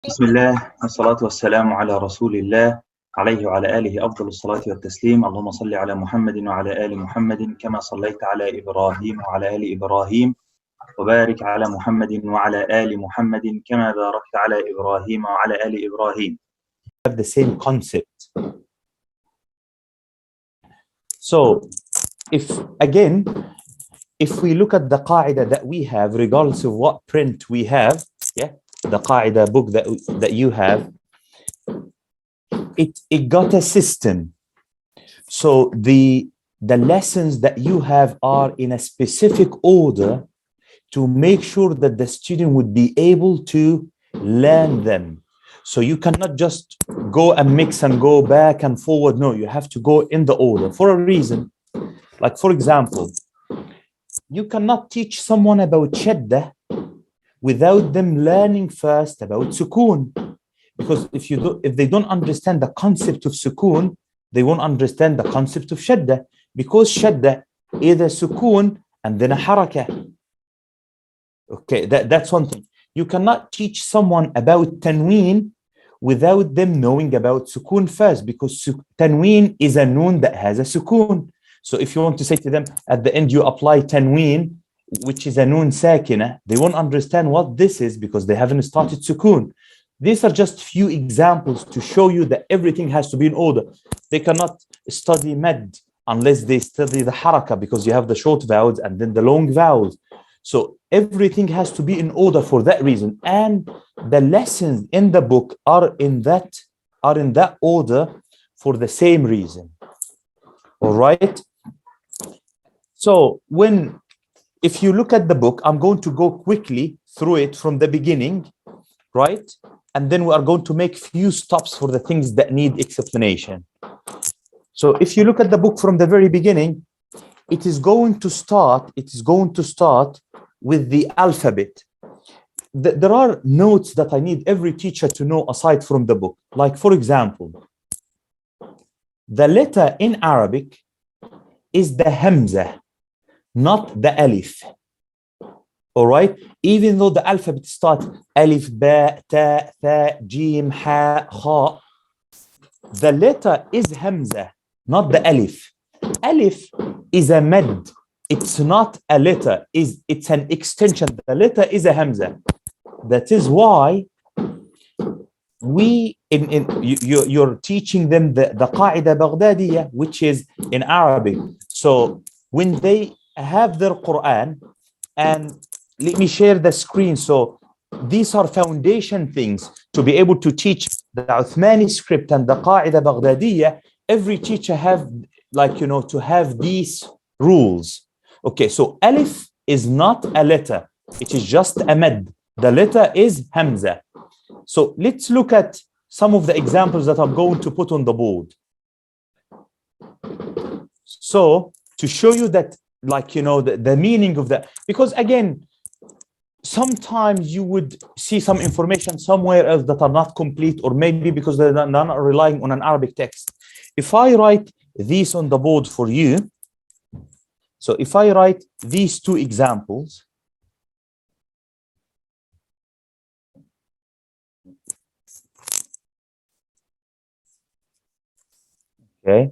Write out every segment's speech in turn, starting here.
بسم الله والصلاة والسلام على رسول الله عليه وعلى آله أفضل الصلاة والتسليم. اللهم صل على محمد وعلى آل محمد كما صليت على إبراهيم وعلى آل إبراهيم، وبارك على محمد وعلى آل محمد كما باركت على إبراهيم وعلى آل إبراهيم. Have the same concept. So, if we look at the Qaida that we have, regardless of what print we have, the Qaida book that you have, it got a system. So the lessons that you have are in a specific order to make sure that the student would be able to learn them. So you cannot just go and mix and go back and forward. No, you have to go in the order for a reason. Like, for example, you cannot teach someone about shadda without them learning first about sukoon. Because if they don't understand the concept of sukoon, they won't understand the concept of shadda. Because shadda is a sukoon and then a harakah. Okay, that's one thing. You cannot teach someone about tanween without them knowing about sukoon first, because tanween is a noon that has a sukoon. So if you want to say to them at the end you apply tanween, which is a noon sakina, they won't understand what this is because they haven't started sukoon. These are just few examples to show you that everything has to be in order. They cannot study mad unless they study the harakah, because you have the short vowels and then the long vowels. So everything has to be in order for that reason. And the lessons in the book are in that order for the same reason. All right. So if you look at the book, I'm going to go quickly through it from the beginning, right? And then we are going to make few stops for the things that need explanation. So if you look at the book from the very beginning, it is going to start with the alphabet. There are notes that I need every teacher to know aside from the book. Like, for example, the letter in Arabic is the hamza, not the alif. All right? Even though the alphabet starts alif, ba, ta, tha, jim, ha, kha, the letter is hamza, not the alif. Alif is a mad. It's not a letter. It's an extension. The letter is a hamza. That is why you're teaching them the Qaida Baghdadiyya, which is in Arabic. So when they have their Quran, and let me share the screen. So these are foundation things to be able to teach the Uthmani script and the Qaida Baghdadiyya. Every teacher to have these rules. Okay, so alif is not a letter. It is just a mad. The letter is hamza. So let's look at some of the examples that I'm going to put on the board. So to show you that, the meaning of that, because again, sometimes you would see some information somewhere else that are not complete, or maybe because they're not relying on an Arabic text. If I write these on the board for you, so if I write these two examples, okay,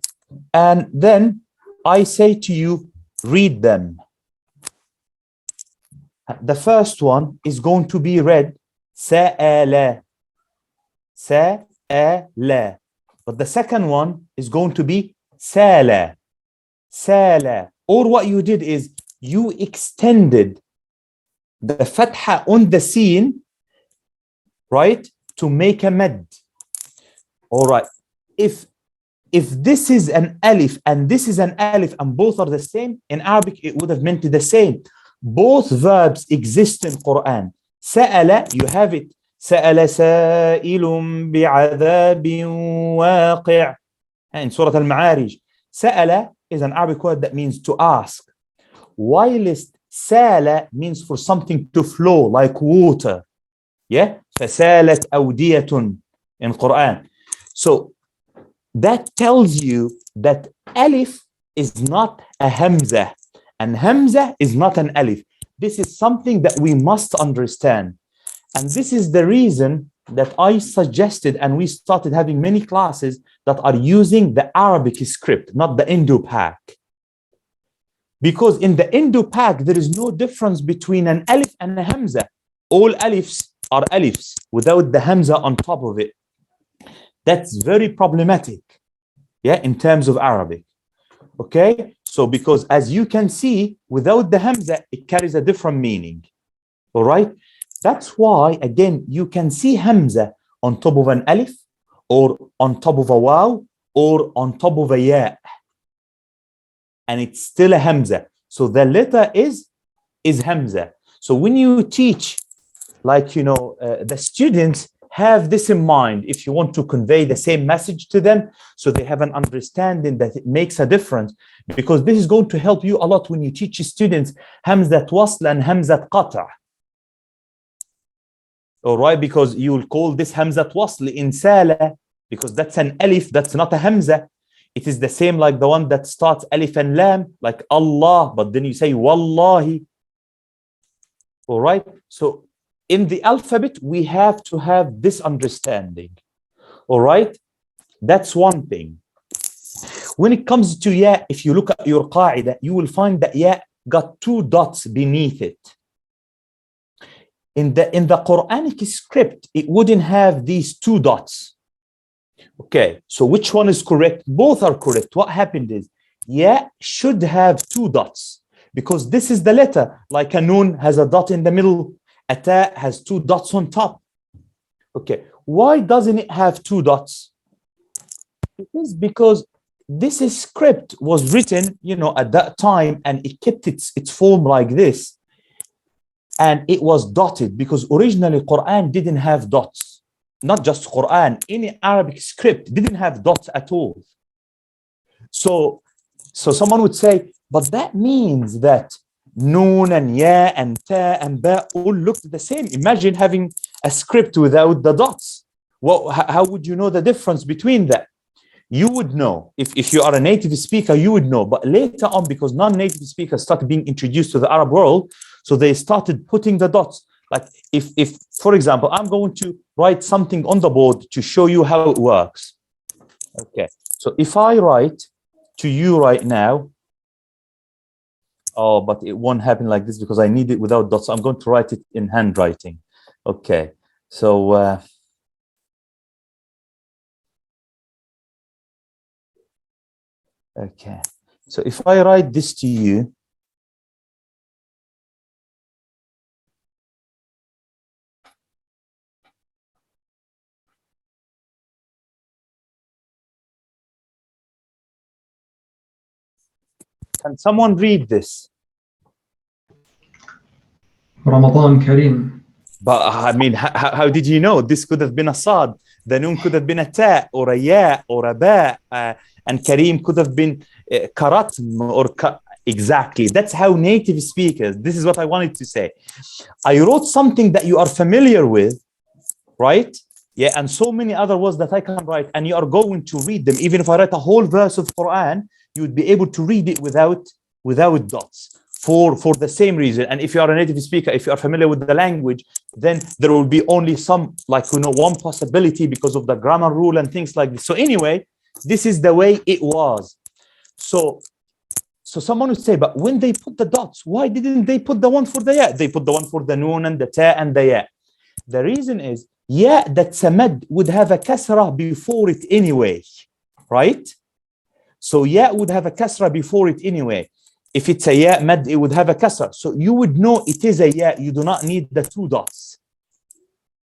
and then I say to you, read them. The first one is going to be read, sa'ala, sa'ala. But the second one is going to be sala, sala. Or what you did is you extended the fatha on the sin, right, to make a mad. All right. If this is an alif and this is an alif and both are the same, in Arabic it would have meant the same. Both verbs exist in Quran. Sa'ala, you have it. Sa'ala sa'ilun bi'adhabin waqi'. In Surah Al-Ma'arij. Sa'ala is an Arabic word that means to ask. Whilst sala means for something to flow, like water. Yeah? فَسَالَتْ أَوْدِيَةٌ in Quran. So that tells you that alif is not a hamza, and hamza is not an alif. This is something that we must understand. And this is the reason that I suggested, and we started having many classes that are using the Arabic script, not the Indo-Pak. Because in the Indo-Pak, there is no difference between an alif and a hamza. All alifs are alifs without the hamza on top of it. That's very problematic, yeah, in terms of Arabic. Okay, so because as you can see, without the hamza, it carries a different meaning. All right, that's why, again, you can see hamza on top of an alif, or on top of a waw, or on top of a ya, and it's still a hamza. So the letter is hamza. So when you teach, like, you know, the students have this in mind if you want to convey the same message to them, so they have an understanding that it makes a difference, because this is going to help you a lot when you teach students hamzat wasl and hamzat qata'. All right, because you will call this hamzat wasl insala, because that's an alif, that's not a hamza. It is the same like the one that starts alif and lam, like Allah, but then you say wallahi. All right, so in the alphabet, we have to have this understanding. All right, that's one thing. When it comes to ya, if you look at your qaida, you will find that ya got 2 dots beneath it. In the Quranic script, it wouldn't have these 2 dots. Okay, so which one is correct? Both are correct. What happened is, ya should have 2 dots, because this is the letter, like a noon has a dot in the middle, a ta has 2 dots on top. Okay, why doesn't it have 2 dots? It is because this script was written, you know, at that time, and it kept its form like this, and it was dotted, because originally Quran didn't have dots. Not just Quran, any Arabic script didn't have dots at all. So someone would say, but that means that noon and ya and ta and ba all looked the same. Imagine having a script without the dots. Well, how would you know the difference between that? You would know. If you are a native speaker, you would know. But later on, because non-native speakers started being introduced to the Arab world, so they started putting the dots. Like if, for example, I'm going to write something on the board to show you how it works. Okay, so if I write to you right now, oh, but it won't happen like this because I need it without dots. So I'm going to write it in handwriting. Okay, so okay, so if I write this to you, can someone read this? Ramadan Kareem. But I mean, how did you know? This could have been a sad. The noon could have been a ta or a ya or a ba, and Kareem could have been karatm or exactly. That's how native speakers. This is what I wanted to say. I wrote something that you are familiar with, right? Yeah, and so many other words that I can write, and you are going to read them. Even if I write a whole verse of Quran, you would be able to read it without dots. For the same reason. And if you are a native speaker, if you are familiar with the language, then there will be only some, like, you know, one possibility because of the grammar rule and things like this. So anyway, this is the way it was. So someone would say, but when they put the dots, why didn't they put the one for the ya? They put the one for the noon and the ta and the ya. The reason is, ya, that's a mad, would have a kasrah before it anyway, right? So ya would have a kasrah before it anyway. If it's a ya mad, it would have a kasra. So you would know it is a ya. You do not need the 2 dots.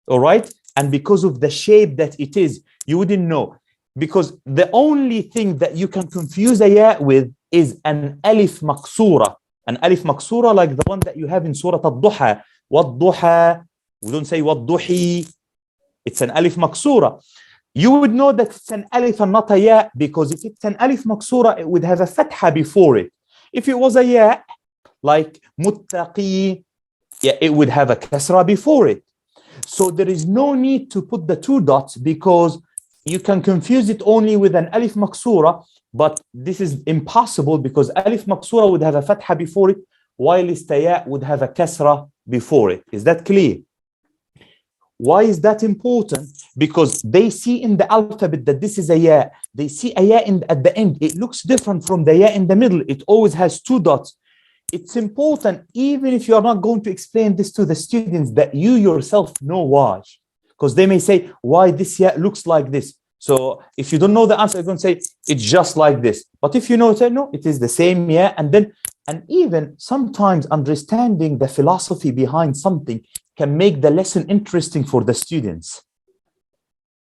All right? And because of the shape that it is, you wouldn't know. Because the only thing that you can confuse a ya with is an alif maqsura. An alif maqsura like the one that you have in Surah Al-Duha. Wad-duha. We don't say wad-duhi. It's an alif maqsura. You would know that it's an alif and not a ya, because if it's an alif maqsura, it would have a fatha before it. If it was a ya, like muttaqi, yeah, it would have a kasra before it. So there is no need to put the 2 dots, because you can confuse it only with an alif maqsura, but this is impossible because alif maqsura would have a fatha before it, while ya would have a kasra before it. Is that clear? Why is that important? Because they see in the alphabet that this is a ya. They see a ya at the end. It looks different from the ya in the middle. It always has two dots. It's important, even if you are not going to explain this to the students, that you yourself know why. Because they may say, why this ya looks like this. So if you don't know the answer, you're going to say, it's just like this. But if you know, say, no, it is the same ya. And even sometimes understanding the philosophy behind something can make the lesson interesting for the students.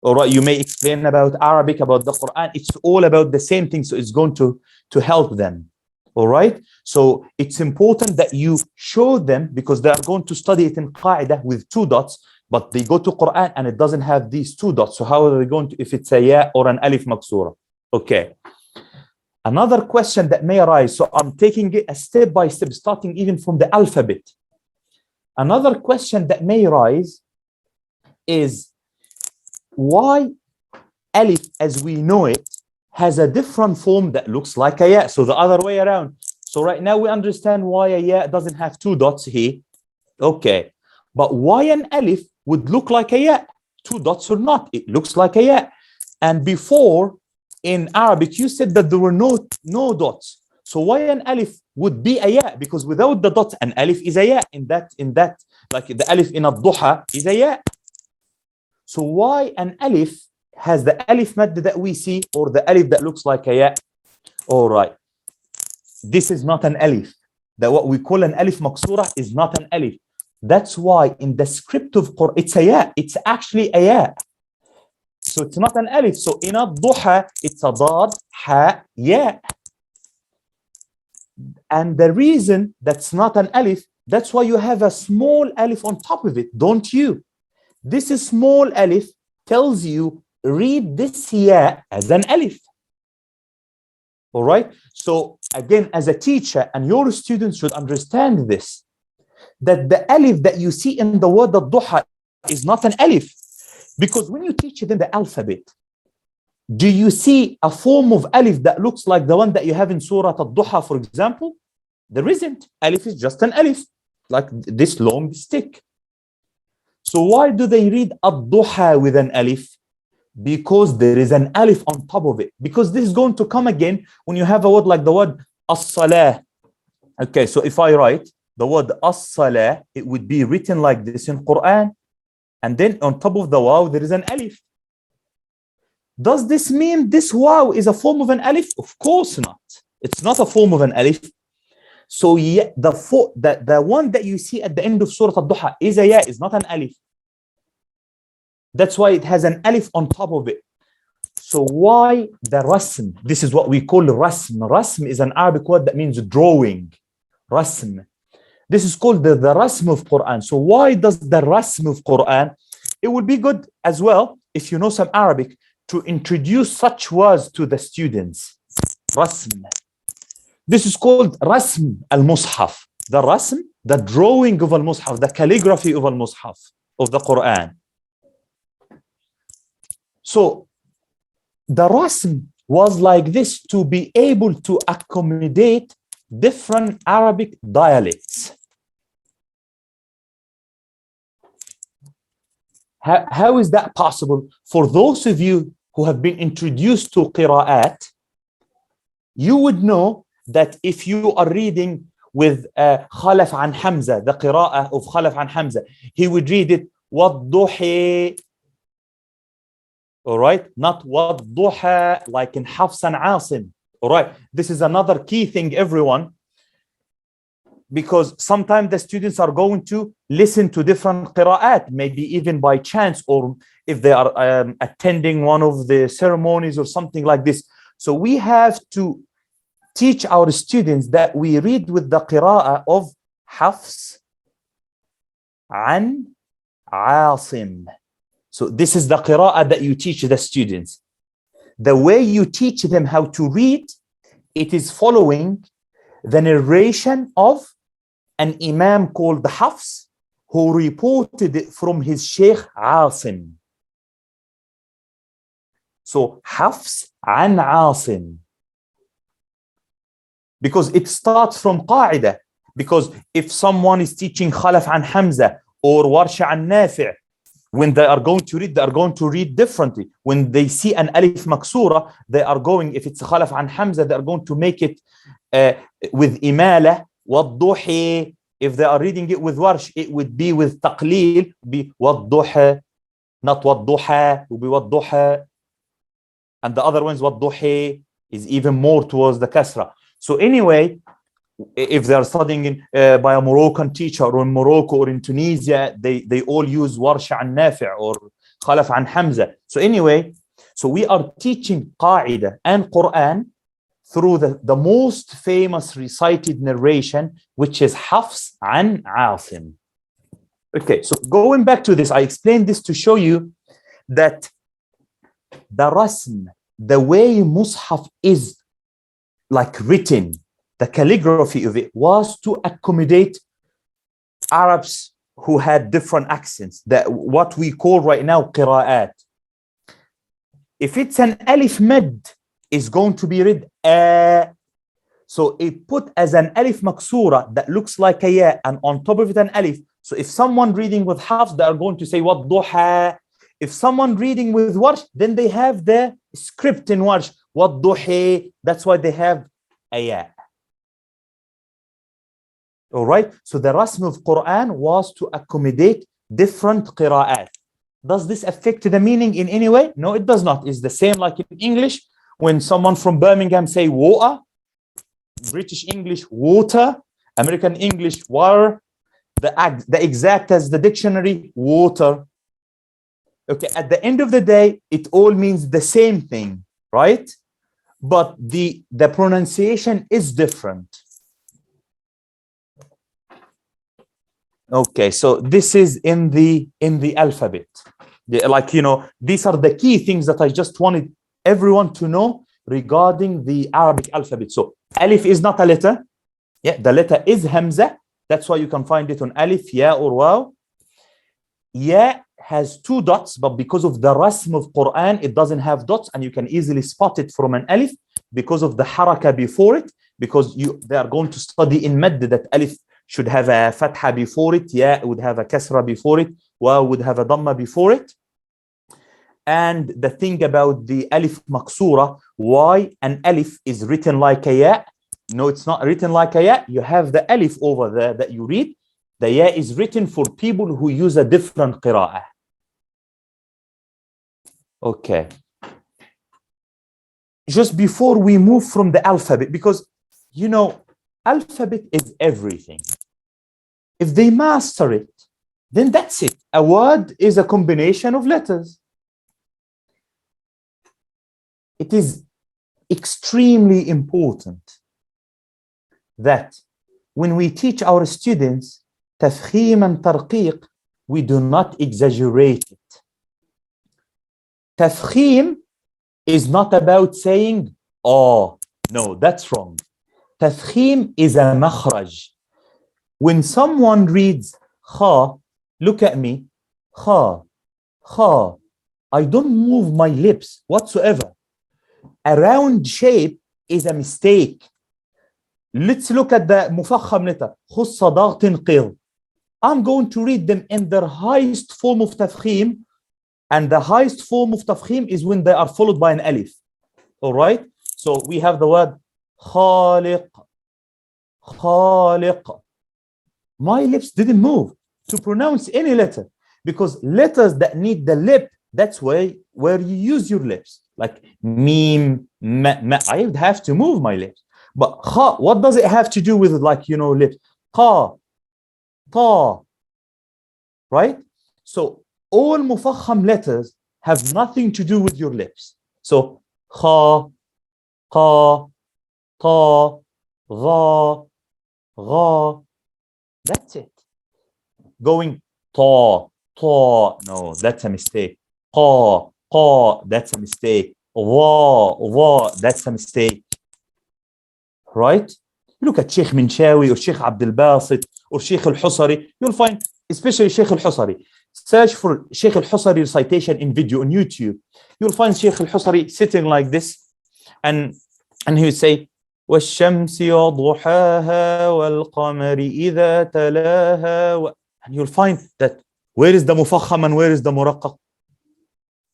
All right, you may explain about Arabic, about the Quran. It's all about the same thing. So it's going to help them. All right. So it's important that you show them, because they are going to study it in Qaida with two dots, but they go to Quran and it doesn't have these two dots. So how are they going to, if it's a ya or an alif maksura? Okay. Another question that may arise. So I'm taking it a step by step, starting even from the alphabet. Another question that may arise is why alif, as we know it, has a different form that looks like a ya. So the other way around. So right now we understand why a ya doesn't have two dots here. Okay. But why an alif would look like a ya? Two dots or not, it looks like a ya. And before in Arabic, you said that there were no dots. So why an alif would be a ya? Because without the dots, an alif is a ya. In that, like the alif in ad-duha is a ya. So why an alif has the alif mad that we see, or the alif that looks like a ya? All right. This is not an alif. That what we call an alif maksura is not an alif. That's why in the script of Quran, it's a ya. It's actually a ya. So it's not an alif. So in ad-duha, it's a dad, ha, ya. And the reason that's not an alif, that's why you have a small alif on top of it, don't you? This small alif tells you, read this ya as an alif. All right. So again, as a teacher, and your students should understand this, that the alif that you see in the word ad-duha is not an alif. Because when you teach them the alphabet, do you see a form of alif that looks like the one that you have in Surah ad-duha, for example? There isn't. Alif is just an alif, like this long stick. So why do they read ad-duha with an alif? Because there is an alif on top of it. Because this is going to come again when you have a word like the word as-salah. Okay, so if I write the word as-salah, it would be written like this in Quran. And then on top of the waw, there is an alif. Does this mean this waw is a form of an alif? Of course not. It's not a form of an alif. So yeah, the one that you see at the end of Surah Ad-Duha is a ya, is not an alif. That's why it has an alif on top of it. So why the rasm? This is what we call rasm. Rasm is an Arabic word that means drawing. Rasm. This is called the rasm of Quran. So why does the rasm of Quran? It would be good as well, if you know some Arabic, to introduce such words to the students. Rasm. This is called rasm al-mushaf. The rasm, the drawing of al-mushaf, the calligraphy of al-mushaf, of the Quran. So the rasm was like this to be able to accommodate different Arabic dialects. How is that possible? For those of you who have been introduced to qira'at, you would know that if you are reading with Khalaf an Hamza, the qira'ah of Khalaf an Hamza, he would read it وَالضُّحِي. All right, not وَالضُّحَى like in Hafs and Asim. All right, this is another key thing, everyone, because sometimes the students are going to listen to different qira'at, maybe even by chance, or if they are attending one of the ceremonies or something like this. So we have to teach our students that we read with the qira'ah of Hafs an Asim. So this is the qira'ah that you teach the students. The way you teach them how to read, it is following the narration of an imam called the Hafs, who reported it from his Sheikh Asim. So Hafs an Asim. Because it starts from Qaida. Because if someone is teaching Khalaf an Hamza or Warsha an Nafi', when they are going to read, they are going to read differently. When they see an alif maksura, they are going, if it's khalaf an hamza, they are going to make it with imala, wadduhi. If they are reading it with warsh, it would be with taqleel, be wadduha, not wadduha, will be wadduha. And the other ones, wadduhi, is even more towards the kasra. So anyway, if they are studying by a Moroccan teacher, or in Morocco or in Tunisia, they all use warsh an nafi' or khalaf an hamza. So anyway, so we are teaching Qaida and Quran through the most famous recited narration, which is Hafs an Asim. Okay, so going back to this, I explained this to show you that the rasm, the way Mus'haf is like written, the calligraphy of it was to accommodate Arabs who had different accents, that what we call right now qira'at. If it's an alif mad, it's going to be read a. So it put as an alif maksura that looks like a ya, and on top of it an alif. So if someone reading with Hafs, they are going to say wadduha. If someone reading with warsh, then they have the script in warsh, wadduhi. That's why they have a ya. All right. So the rasm of Quran was to accommodate different qira'at. Does this affect the meaning in any way? No, it does not. It's the same like in English. When someone from Birmingham say water, British English water, American English water, the exact as the dictionary water. Okay, at the end of the day, it all means the same thing, right? But the pronunciation is different. Okay, so this is in the alphabet. Like, you know, these are the key things that I just wanted everyone to know regarding the Arabic alphabet. So alif is not a letter. Yeah, the letter is hamza. That's why you can find it on alif, ya, or waw. Ya has two dots, but because of the rasm of Quran, it doesn't have dots, and you can easily spot it from an alif because of the haraka before it, because they are going to study in madd that alif should have a fatha before it, ya would have a kasra before it, wa would have a dhamma before it. And the thing about the alif maksura, why an alif is written like a ya? No, it's not written like a ya. You have the alif over there that you read. The ya is written for people who use a different qira'ah. Okay. Just before we move from the alphabet, because, you know, alphabet is everything. If they master it, then that's it. A word is a combination of letters. It is extremely important that when we teach our students tafkhim and tarqiq, we do not exaggerate it. Tafkhim is not about saying, oh, no, that's wrong. Tafkhim is a makhraj. When someone reads kha, look at me, kha, kha, I don't move my lips whatsoever. A round shape is a mistake. Let's look at the mufakham letter. خص ضغط قض. I'm going to read them in their highest form of tafkhim, and the highest form of tafkhim is when they are followed by an alif. All right? So we have the word khaliq, khaliq. My lips didn't move to pronounce any letter, because letters that need the lip, that's where you use your lips. Like meme, ma, I would have to move my lips. But kha, what does it have to do with, like, you know, lips? Qa, ta, right? So all mufakham letters have nothing to do with your lips. So kha, qa, ta, gha, gha. That's it. Going ta, no, that's a mistake. Qa, that's a mistake. Wa, that's a mistake. Right? Look at Sheikh Minshawi or Sheikh Abdul Basit or Sheikh Al-Husari. You'll find, especially Sheikh Al-Husari. Search for Sheikh Al-Husari recitation in video on YouTube. You'll find Sheikh Al-Husari sitting like this, and he would say, وَالشَّمْسِ وَضُحَاهَا وَالْقَمَرِ إِذَا تَلَاهَا. And you'll find that Where is the mufakham and where is the muraqqaq?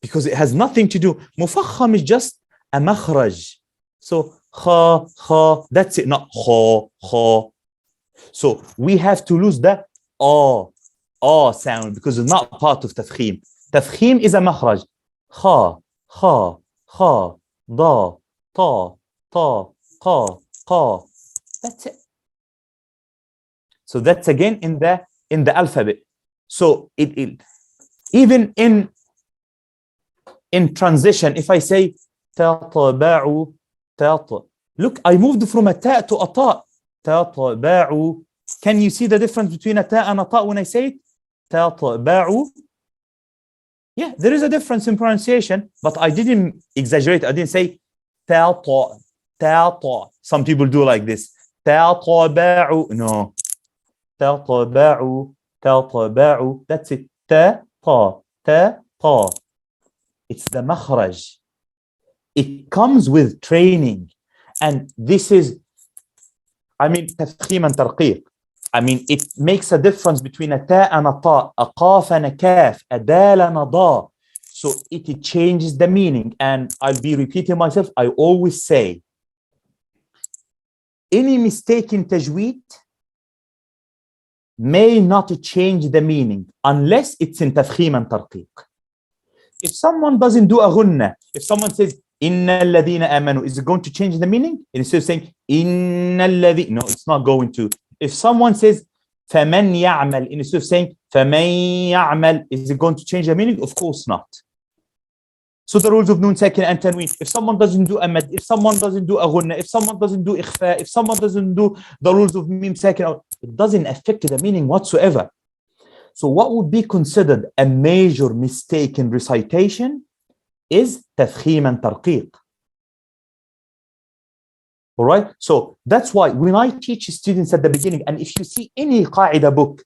Because it has nothing to do. Mufakham is just a makhraj. So kha, that's it, not kha. So we have to lose the sound because it's not part of tafkhim. Tafkhim is a makhraj. Kha, da, ta, qa. That's it. So that's again in the alphabet. So it even in transition, if I say tataba'u, look, I moved from a ta to a ta. Tataba'u. Can you see the difference between a ta and a ta when I say it? Tataba'u. Yeah, there is a difference in pronunciation, but I didn't exaggerate. I didn't say ta. Some people do like this. Tataba'u. No. Tataba'u. That's it. Ta. It's the makhraj. It comes with training. And this is, tafkhim and tarqiq. It makes a difference between a ta and a ta, a qaf and a kaf, a dal and a da. So it changes the meaning. And I'll be repeating myself. I always say, any mistake in tajweed may not change the meaning unless it's in tafkhim and tarqiq. If someone doesn't do a ghunna, if someone says, Inna alladhina amanu, is it going to change the meaning? Instead of saying, Inna alladhi, no, it's not going to. If someone says, Faman ya'mal, instead of saying, Faman ya'mal, is it going to change the meaning? Of course not. So the rules of nun sakin and tanween, if someone doesn't do a mad, if someone doesn't do a ghunna, if someone doesn't do ikhfa, if someone doesn't do the rules of mim sakin, it doesn't affect the meaning whatsoever. So what would be considered a major mistake in recitation is tafkhim and tarqiq. All right. So that's why when I teach students at the beginning, and if you see any Qaida book,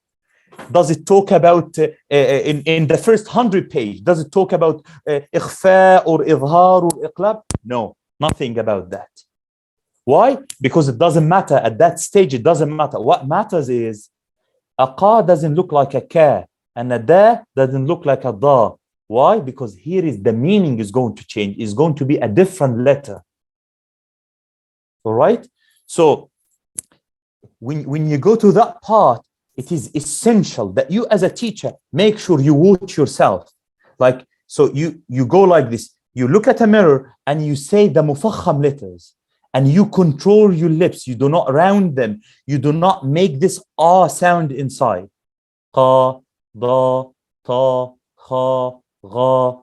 does it talk about in the first 100 pages, does it talk about ikhfa or idhar or iqlab? No, nothing about that. Why? Because it doesn't matter at that stage. It doesn't matter. What matters is a qa doesn't look like a ka, and a da doesn't look like a da. Why? Because here is the meaning is going to change. It's going to be a different letter. All right. So when you go to that part, it is essential that you as a teacher make sure you watch yourself. Like, so you go like this. You look at a mirror and you say the mufakham letters. And you control your lips. You do not round them. You do not make this sound inside. Qa, da, ta, kha, gha.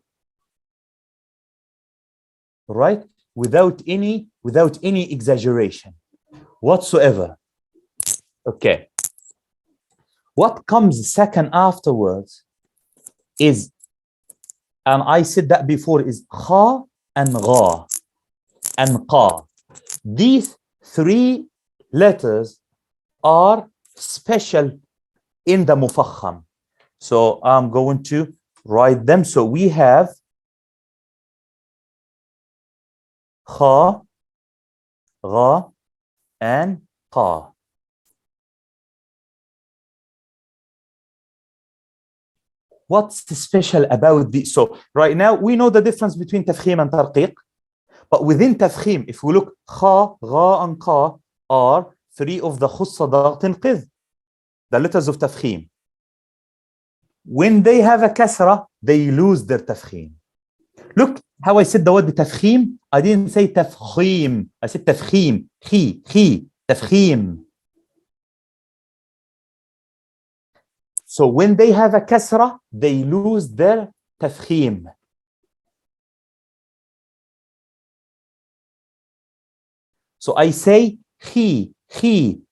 Right? Without any exaggeration whatsoever. Okay. What comes second afterwards is, and I said that before, is kha and gha and qa. These three letters are special in the mufakham. So I'm going to write them. So we have kha, gha, and qa. What's special about this? So right now we know the difference between tafkhim and tarqiq. But within tafkhim, if we look, kha, gha, and qa are three of the khussa daghatin qidh, the letters of tafkhim. When they have a kasra, they lose their tafkhim. Look how I said the word tafkhim. I didn't say tafkhim. I said tafkhim. Khi, tafkhim. So when they have a kasra, they lose their tafkhim. So I say khi,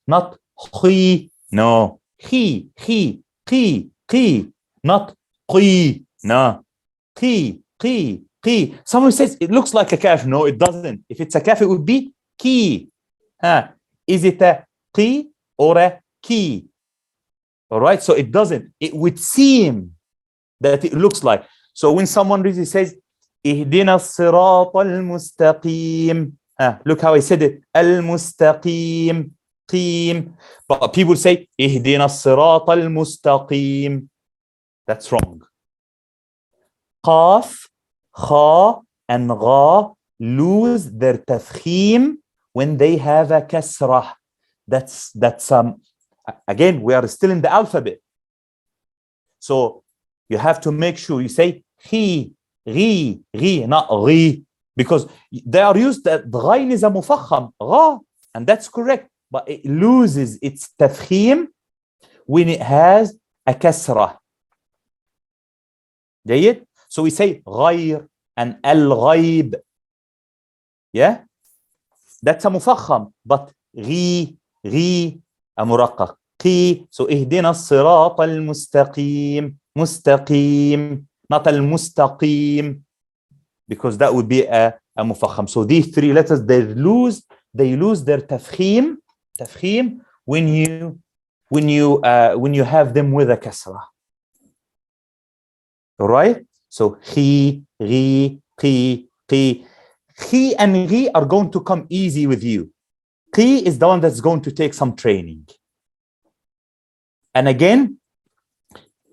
not khi. No. Khi, not qi. No. Qi. Someone says it looks like a kaf. No, it doesn't. If it's a kaf, it would be ki. Is it a qi or a ki? All right. So it doesn't. It would seem that it looks like. So when someone reads it, says, Ihdina as-sirata al-mustaqim. Look how I said it. Al-mustaqim. Qim. But people say, Ihdina as-sirata al-mustaqim. That's wrong. Qaf, kha, and gha lose their tafkhim when they have a kasrah. That's again, we are still in the alphabet. So you have to make sure you say khi, ri, not ri, because they are used that the ghain is a mufakham, gha, and that's correct, but it loses its tafkhim when it has a kasrah. جيد? So we say غير and al-ghayb. Yeah? That's a mufakham, but غي a muraqqaq. قي, so اهدنا الصراط المستقيم, mustaqim, not al-mustaqim, because that would be a mufakham. So these three letters, they lose their tafkhim when you have them with a kasrah. All right? So khi, ri, qi, qi. Khi and ri are going to come easy with you. Qi is the one that's going to take some training. And again,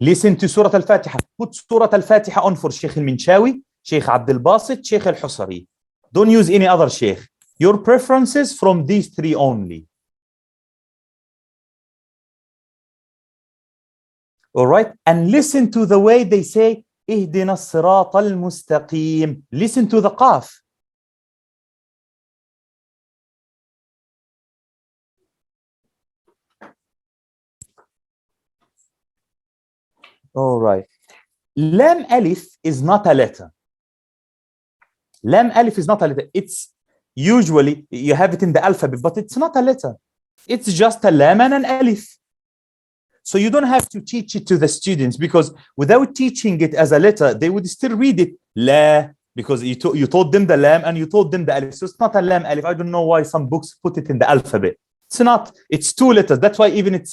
listen to Surah Al-Fatiha. Put Surah Al-Fatiha on for Sheikh Al-Minshawi, Sheikh Abdul Basit, Sheikh Al-Husari. Don't use any other sheikh. Your preferences from these three only. All right? And listen to the way they say, اهدنا الصراط المستقيم. Listen to the qaf. All right. Lam alif is not a letter. Lam alif is not a letter. It's usually, you have it in the alphabet, but it's not a letter. It's just a lam and an alif. So you don't have to teach it to the students, because without teaching it as a letter, they would still read it la, because you taught them the lam and you taught them the alif. So it's not a lam alif. I don't know why some books put it in the alphabet. It's not. It's two letters. That's why even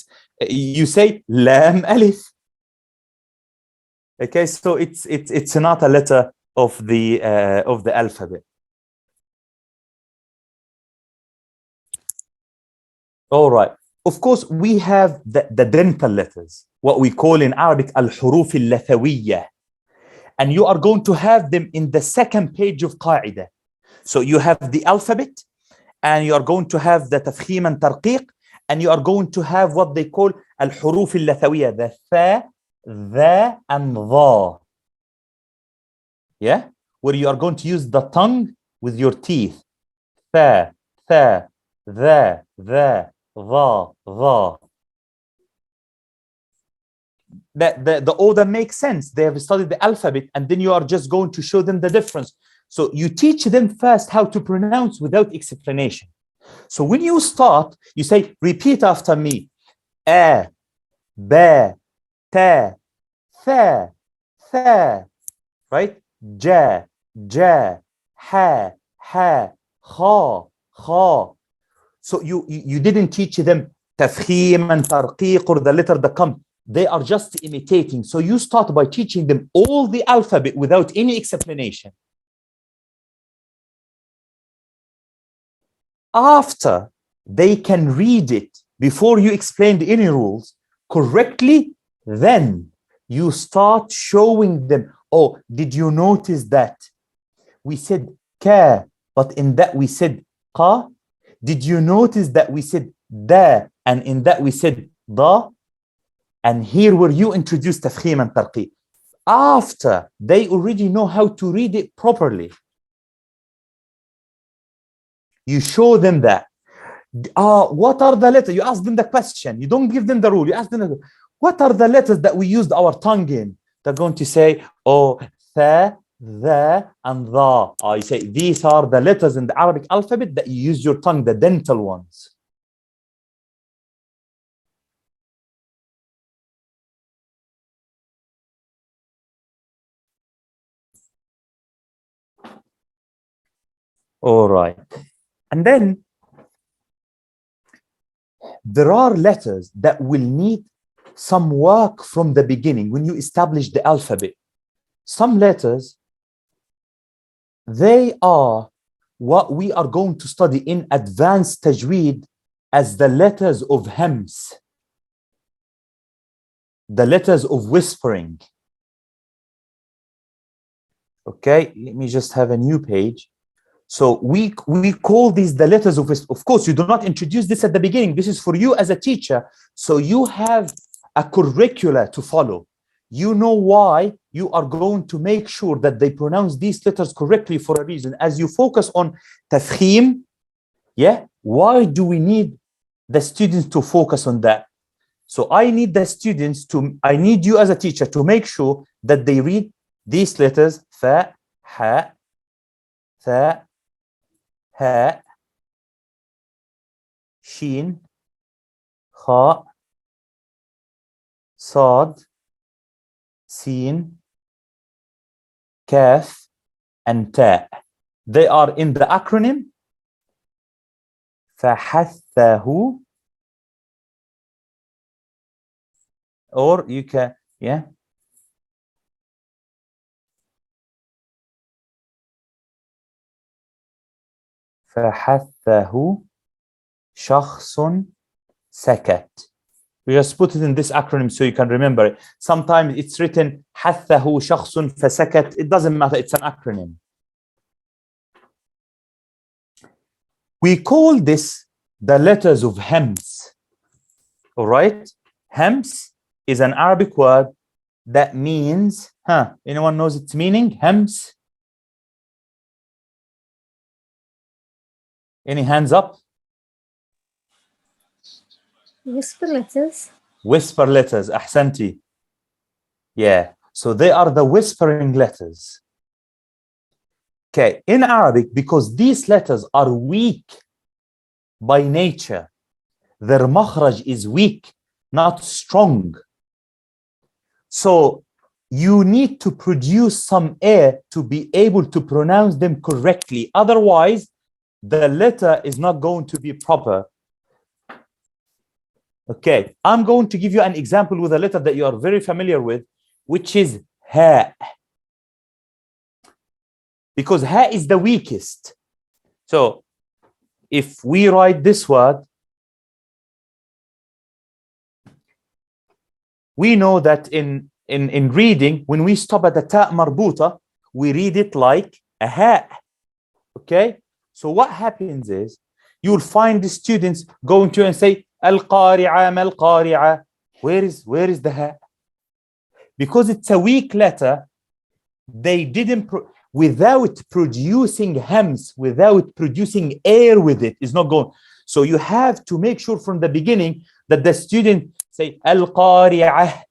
you say lam alif. Okay, so it's not a letter of the alphabet. All right. Of course, we have the dental letters, what we call in Arabic al-huruf al-lathawiyya. And you are going to have them in the second page of Qaida. So you have the alphabet, and you are going to have the tafkhim and tarqiq, and you are going to have what they call al-huruf al-lathawiyya, the tha, the, and the. Yeah? Where you are going to use the tongue with your teeth. Tha, the, the. The order makes sense. They have studied the alphabet, and then you are just going to show them the difference. So you teach them first how to pronounce without explanation. So when you start, you say, repeat after me. A, ba, ta, tha, right? Ja, ha, kha. So you didn't teach them tafkhim and tarqiq or the letter that come. They are just imitating. So you start by teaching them all the alphabet without any explanation. After they can read it before you explained any rules correctly, then you start showing them, oh, did you notice that we said ka, but in that we said qa? Did you notice that we said da, and in that we said da? And here where you introduce tafkhim and tarqiq. After they already know how to read it properly, you show them that. What are the letters? You ask them the question. You don't give them the rule. You ask them, what are the letters that we used our tongue in? They're going to say, oh, tha, the, and the. I say, these are the letters in the Arabic alphabet that you use your tongue, the dental ones. All right. And then there are letters that will need some work from the beginning when you establish the alphabet. Some letters, they are what we are going to study in advanced tajweed as the letters of hams, the letters of whispering. Okay, let me just have a new page. So we call these the letters of course, you do not introduce this at the beginning. This is for you as a teacher. So you have a curricula to follow. You know why you are going to make sure that they pronounce these letters correctly for a reason. As you focus on tafkhim, yeah, why do we need the students to focus on that? So I need you as a teacher to make sure that they read these letters, fa, ha, tha, ha, shin, kha, sad, sin, kaf, and ta. They are in the acronym فحثه, or you can, yeah, فحثه شخص سكت. We just put it in this acronym so you can remember it. Sometimes it's written حثه شخص فسكت. It doesn't matter, it's an acronym. We call this the letters of Hams. All right? Hams is an Arabic word that means, anyone knows its meaning? Hams? Any hands up? Whisper letters. Whisper letters, ahsanti. Yeah, so they are the whispering letters. Okay, in Arabic, because these letters are weak by nature, their makhraj is weak, not strong. So you need to produce some air to be able to pronounce them correctly. Otherwise, the letter is not going to be proper. Okay, I'm going to give you an example with a letter that you are very familiar with, which is ha. Because ha is the weakest. So if we write this word, we know that in reading, when we stop at the ta marbuta, we read it like a ha. Okay? So what happens is, you'll find the students going to and say, Al-Qari'a, Mal-Qari'a. Where is the ha? Because it's a weak letter, they didn't, without producing hams, without producing air with it, is not going. So you have to make sure from the beginning that the student say, Al-Qari'ah.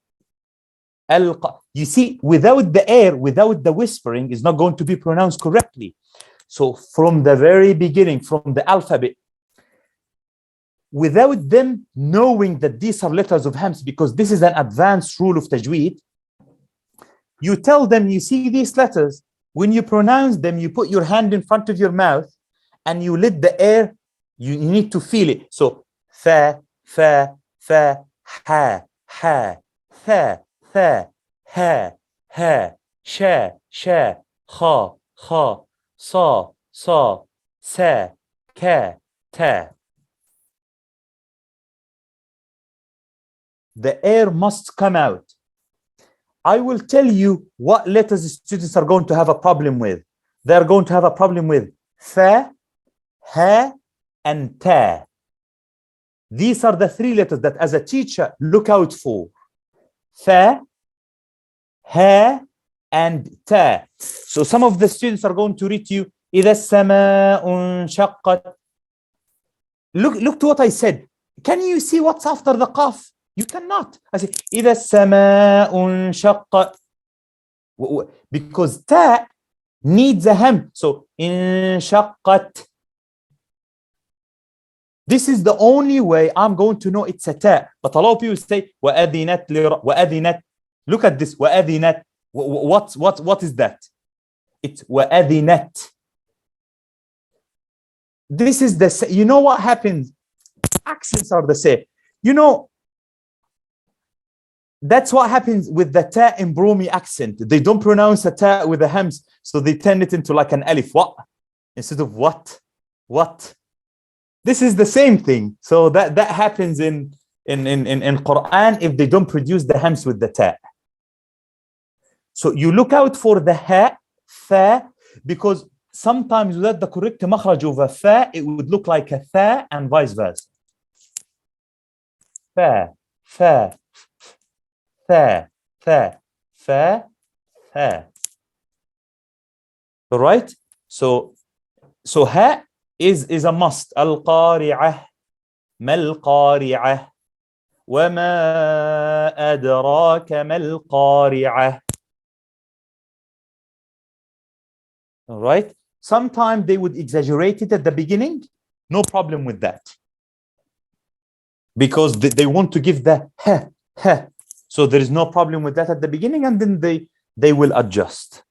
You see, without the air, without the whispering, is not going to be pronounced correctly. So from the very beginning, from the alphabet, without them knowing that these are letters of hams, because this is an advanced rule of tajweed, you tell them, you see these letters, when you pronounce them, you put your hand in front of your mouth and you let the air, you need to feel it. So fa, fa, fa, ha, ha, tha, tha, ha, ha, sha, sha, kha, kha, sa, sa, sa, ka, ta. The air must come out. I will tell you what letters students are going to have a problem with. They're going to have a problem with fa, ha, and ta. These are the three letters that as a teacher, look out for. Fa, ha, and ta. So some of the students are going to read to you, إِذَا السَّمَاءُ انشَقَّتْ. Look to what I said. Can you see what's after the qaf? You cannot. I say, إِذَا السَّمَاءُ انشَقَّتْ. Because ta needs a hem. So, انشقت. This is the only way I'm going to know it's a ta. But a lot of people say, وَأَذِنَتْ وَأَذِنَتْ. Look at this, وَأَذِنَتْ. What is that? It's وَأَذِنَتْ. This is the, you know what happens? Accents are the same. You know, that's what happens with the ta in Brumi accent. They don't pronounce a ta with the hams, so they turn it into like an alif. What? Instead of what? What? This is the same thing. So that happens in Quran if they don't produce the hams with the ta. So you look out for the ha tha, because sometimes without the correct makhraj of a fa, it would look like a tha and vice versa. Fa, fa, tha, tha, fa, tha. All right? So ha is a must. Al-qari'ah, mal-qari'ah, wa ma adraka mal-qari'ah. All right? Sometimes they would exaggerate it at the beginning. No problem with that. Because they want to give the ha, ha. So there is no problem with that at the beginning, and then they will adjust.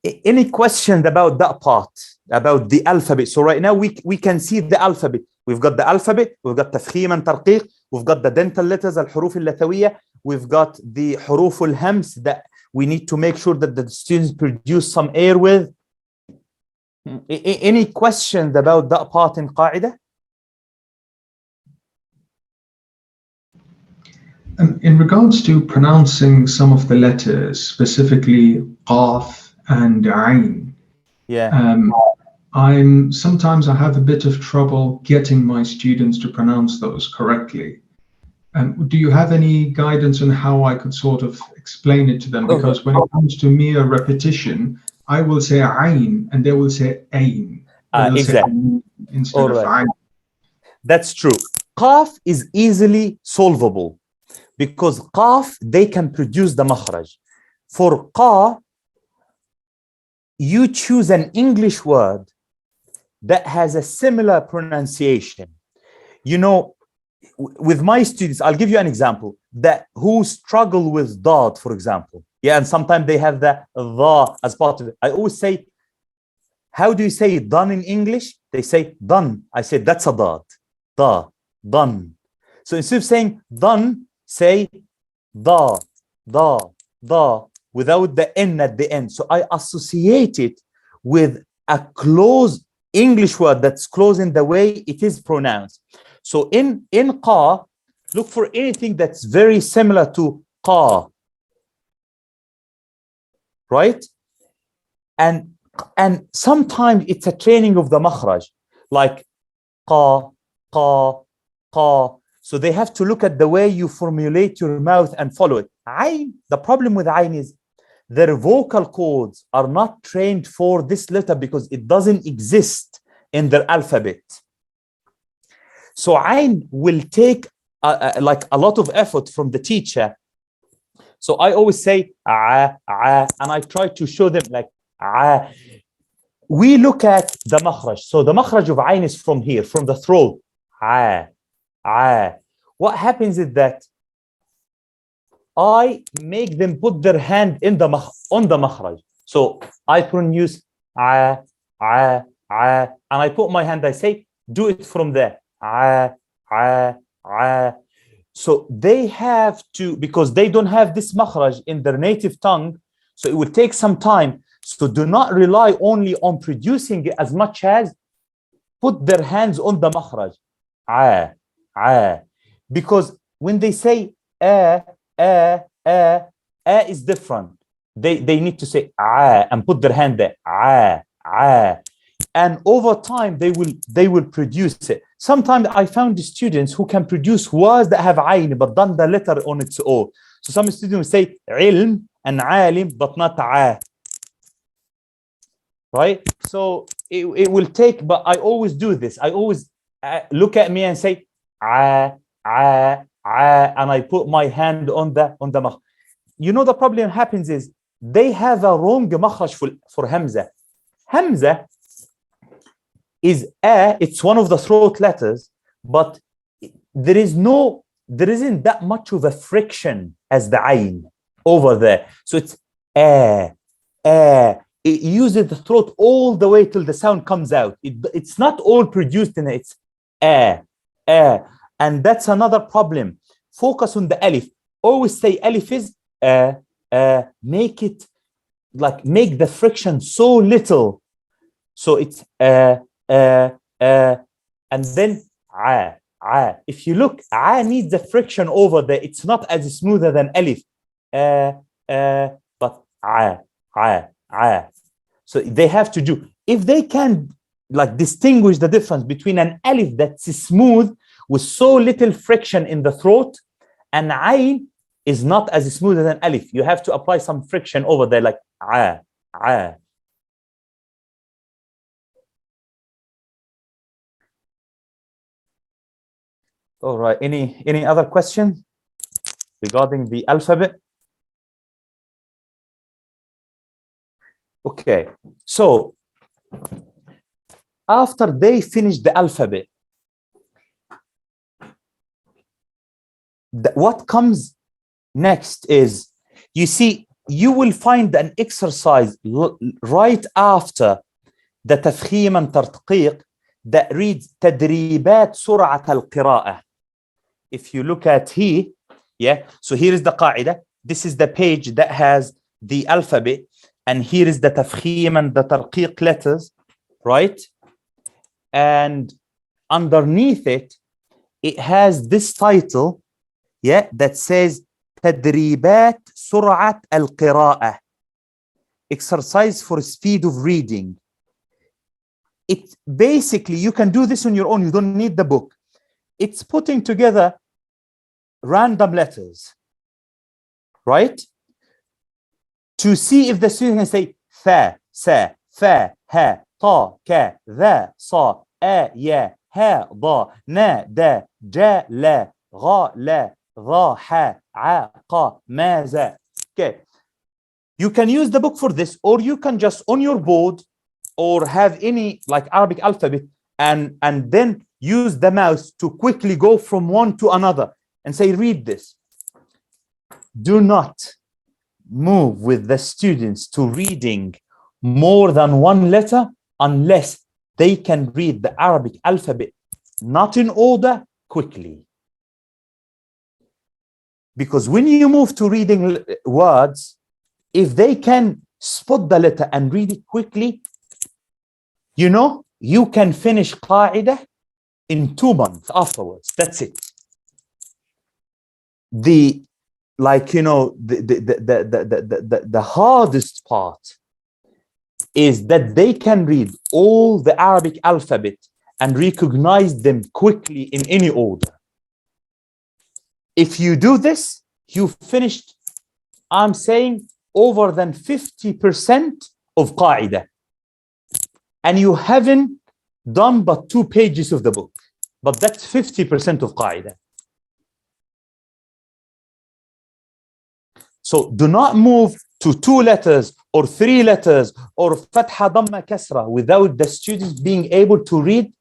Any questions about that part, about the alphabet? So right now we can see the alphabet. We've got the alphabet, we've got tafkhim and tarqiq, we've got the dental letters, al-huruf al-lathawiyya, we've got the huruf al-hams that we need to make sure that the students produce some air with. Any questions about that part in Qaida? In regards to pronouncing some of the letters, specifically qaf and ayn, sometimes I have a bit of trouble getting my students to pronounce those correctly. Do you have any guidance on how I could sort of explain it to them? Because when it comes to mere repetition, I will say ayn and they will say ayn. Exactly. Instead of ayn. That's true. Qaf is easily solvable because qaf, they can produce the makhraj. For qa, you choose an English word that has a similar pronunciation. You know, with my students, I'll give you an example that who struggle with dad, for example. Yeah, and sometimes they have the dha as part of it. I always say, how do you say done in English? They say done. I say that's a dad. Da, done. So instead of saying done, say da, da, da, without the n at the end. So I associate it with a close English word that's close in the way it is pronounced. So in qa, look for anything that's very similar to qa, right? And sometimes it's a training of the makhraj, like qa, qa, qa. So they have to look at the way you formulate your mouth and follow it. Ayn, the problem with ayn is their vocal cords are not trained for this letter because it doesn't exist in their alphabet. So ayn will take like a lot of effort from the teacher. So I always say and I try to show them like we look at the makhraj. So the makhraj of ayn is from here, from the throat. What happens is that I make them put their hand in on the makhraj. So I pronounce and I put my hand, I say, do it from there. So they have to, because they don't have this makhraj in their native tongue, so it will take some time. So do not rely only on producing it as much as put their hands on the makhraj. Because when they say is different. They need to say and put their hand there. And over time they will produce it. Sometimes I found the students who can produce words that have ayn but done the letter on its own. So some students will say ilm and alim but not right? So it will take, but I always do this. I always look at me and say and I put my hand on the makhraj. You know, the problem happens is they have a wrong makhraj for hamza. Hamza is it's one of the throat letters, but there isn't that much of a friction as the ayn over there. So it's it uses the throat all the way till the sound comes out. It's not all produced in it. It's and that's another problem. Focus on the alif. Always say alif is make it like make the friction so little. So it's and then If you look, needs a friction over there. It's not as smoother than alif. But So they have to do, if they can like distinguish the difference between an alif that's smooth with so little friction in the throat, and ayn is not as smooth as an alif. You have to apply some friction over there, like All right. Any other question regarding the alphabet? Okay. So after they finish the alphabet, what comes next is, you see, you will find an exercise right after the تفخيم and ترقيق that reads تدريبات سرعة القراءة. If you look at here, yeah, so here is the قاعدة. This is the page that has the alphabet, and here is the تفخيم and the ترقيق letters, right? And underneath it, it has this title, yeah, that says تدريبات سرعة القراءة, exercise for speed of reading. It basically, you can do this on your own. You don't need the book. It's putting together random letters, right? To see if the student can say fa, sa, fa, ha, ta, ka, dha, sa, a, ya, ha, da, na, da, ja, la, gha, la, dha, ha, a, qa, ma, za. Okay. You can use the book for this, or you can just on your board or have any like Arabic alphabet and then use the mouse to quickly go from one to another and say, read this. Do not move with the students to reading more than one letter unless they can read the Arabic alphabet, not in order, quickly. Because when you move to reading words, if they can spot the letter and read it quickly, you know, you can finish Qaida in 2 months afterwards. That's it. The hardest part is that they can read all the Arabic alphabet and recognize them quickly in any order. If you do this, you've finished, I'm saying, over than 50% of Qaida. And you haven't done but 2 pages of the book. But that's 50% of Qaida. So do not move to 2 letters or 3 letters or fatha dhamma kasra without the students being able to read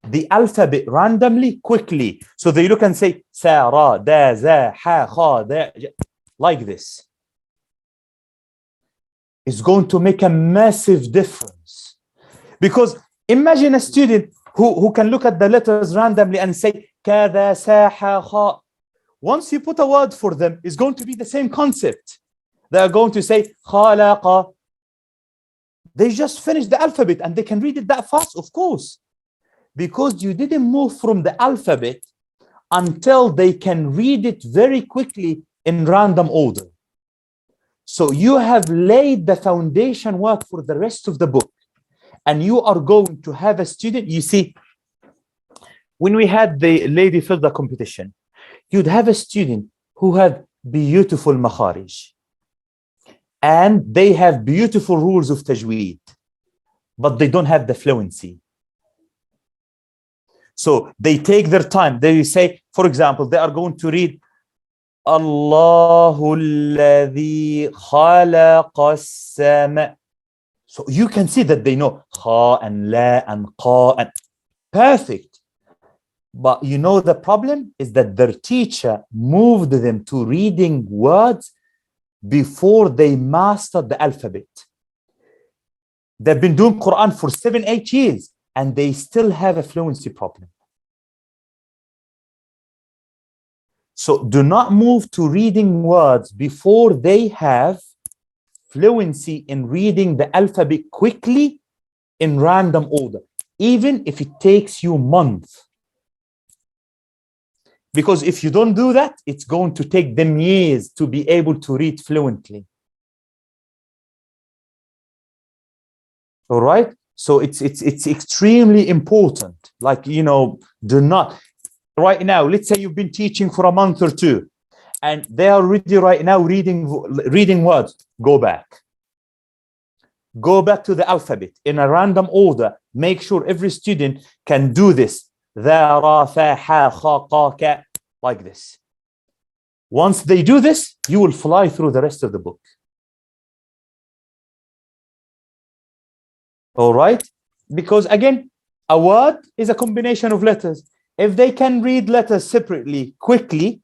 the alphabet randomly, quickly. So they look and say, sa, ra, da, za, ha, kha, da, like this. It's going to make a massive difference. Because imagine a student who can look at the letters randomly and say, kada, sa, ha, kha. Once you put a word for them, it's going to be the same concept. They are going to say, khalaqa. They just finished the alphabet and they can read it that fast, of course. Because you didn't move from the alphabet until they can read it very quickly in random order. So you have laid the foundation work for the rest of the book. And you are going to have a student, you see, when we had the Lady Filda competition, you'd have a student who had beautiful makharij. And they have beautiful rules of tajweed, but they don't have the fluency. So they take their time. They say, for example, they are going to read Allahu alladhi khalaqa as-sama'. So you can see that they know kha and la and qa and perfect. But you know the problem is that their teacher moved them to reading words before they mastered the alphabet. They've been doing Quran for 7-8 years and they still have a fluency problem. So do not move to reading words before they have fluency in reading the alphabet quickly in random order, even if it takes you months. Because if you don't do that, it's going to take them years to be able to read fluently. All right. So it's extremely important. Like, you know, do not right now. Let's say you've been teaching for a month or two, and they are already right now reading words. Go back. Go back to the alphabet in a random order. Make sure every student can do this. Like this. Once they do this, you will fly through the rest of the book. All right? Because again, a word is a combination of letters. If they can read letters separately, quickly,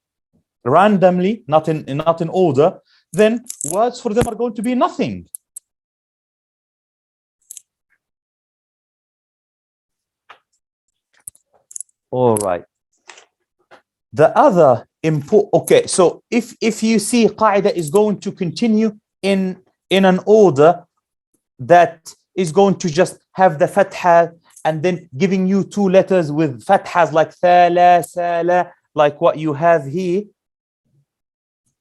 randomly, not in order, then words for them are going to be nothing. All right. The other okay, so if you see Qaida is going to continue in an order that is going to just have the fatha and then giving you two letters with fathas like thala, sala, like what you have here.